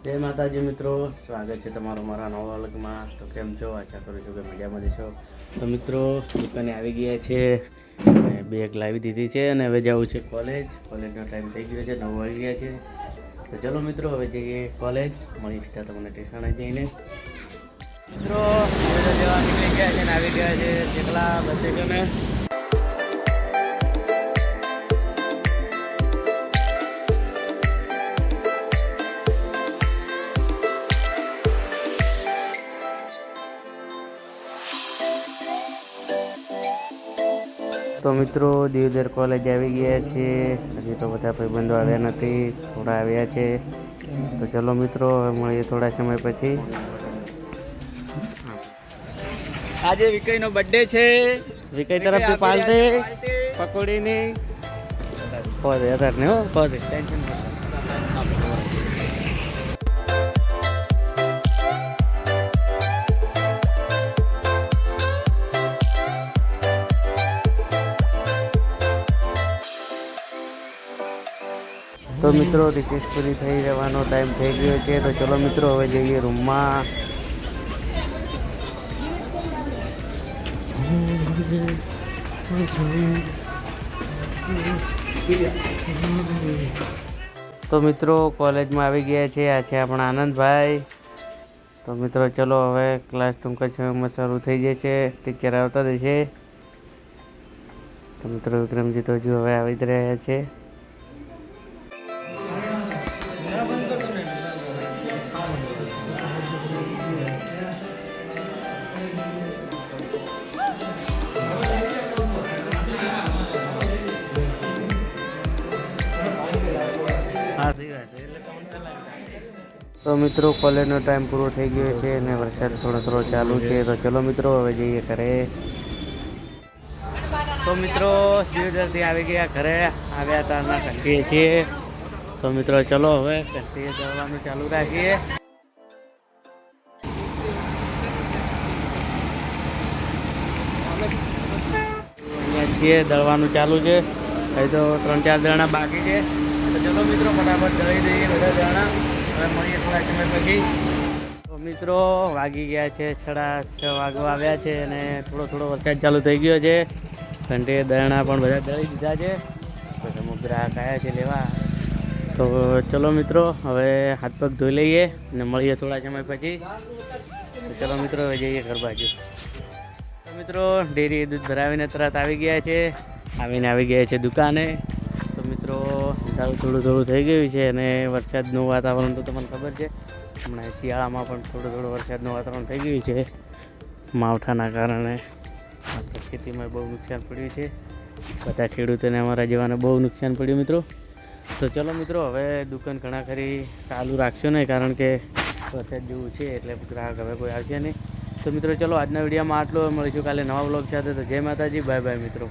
જય માતાજી મિત્રો, સ્વાગત છે તમારું મારા નવા વ્લોગમાં. તો કેમ છો? આશા કરું છું કે મજામાં છો. તો મિત્રો દુકાને આવી ગયા છે અને બેગ લાવી દીધી છે અને હવે જવું છે કોલેજનો ટાઈમ થઈ ગયો છે, 9 વાગી ગયા છે. તો ચલો મિત્રો હવે જઈએ કોલેજ. મળીશું તમને સ્ટેશને જઈને. મિત્રો હવે જવા નીકળી ગયા છે અને આવી ગયા છે જેટલા બધે છે ને. તો મિત્રો દિયોદર કોલેજ આવી ગયા છે. હજી તો બધા ભાઈબંધો આવ્યા નથી, થોડા આવ્યા છે. તો ચલો મિત્રો હવે મળીએ થોડા સમય પછી. આજે વિકઈનો બર્થડે છે. વિકઈ તરફથી પાલતે પકોડીની પોદે અત્યારે ને હો પોદે ટેન્શન તો મિત્રો રિસેસ પૂરી થઈ જવાનો ટાઈમ થઈ ગયો છે. તો ચલો મિત્રો હવે જઈએ રૂમમાં. તો મિત્રો કોલેજમાં આવી ગયા છે. આ છે આપણા આનંદભાઈ. તો મિત્રો ચલો હવે ક્લાસ ટૂંક જ સમયમાં શરૂ થઈ જશે. ટીચર આવતા જશે. તો મિત્રો વિક્રમજી તો હજુ હવે આવી જ રહ્યા છે. તો મિત્રો કોલેજનો ટાઈમ પૂરો થઈ ગયો છે અને વરસાદ થોડો થોડો ચાલુ છે. તો ચલો મિત્રો હવે જઈએ ઘરે. તો મિત્રો દિયોદરથી આવી ગયા ઘરે. આવ્યા હતા ના ઘંટીએ છીએ. તો મિત્રો ચલો હવે ઘંટીએ દળવાનું ચાલુ રાખીએ. અહીંયા છીએ, દળવાનું ચાલુ છે. અહીં તો 3-4 દળના બાકી છે. તો ચલો મિત્રો ફટાફટ દળી દઈએ બધા દળના. હવે મળીએ થોડા સમય પછી. તો મિત્રો વાગી ગયા છે 6:30 વાગવા આવ્યા છે અને થોડો વરસાદ ચાલુ થઈ ગયો છે. ઘંટીએ દળના પણ બધા દળી દીધા છે. તો અમુક ગ્રાહક આવ્યા છે લેવા. તો ચલો મિત્રો હવે હાથ પગ ધોઈ લઈએ અને મળીએ થોડા સમય પછી. તો ચલો મિત્રો હવે જઈએ ઘર બાજુ. તો મિત્રો ડેરી દૂધ ભરાવીને તરત આવી ગયા છે. આવી ગયા છે દુકાને. તો મિત્રો થોડું થઈ ગયું છે અને વરસાદનું વાતાવરણ તો તમને ખબર છે. હમણાં શિયાળામાં પણ થોડું વરસાદનું વાતાવરણ થઈ ગયું છે. માવઠાના કારણે ખેતીમાં બહુ નુકસાન પડ્યું છે. બધા ખેડૂતોને અમારા જેવાને બહુ નુકસાન પડ્યું મિત્રો. તો ચલો મિત્રો હવે દુકાન ઘણા ખરી ચાલુ રાખશો નહીં, કારણ કે વરસાદ જેવું છે એટલે ગ્રાહક હવે કોઈ આવશે નહીં. તો મિત્રો ચલો આજના વિડીયોમાં આટલો. મળીશું કાલે નવા વ્લોગ સાથે. તો જય માતાજી, બાય બાય મિત્રો.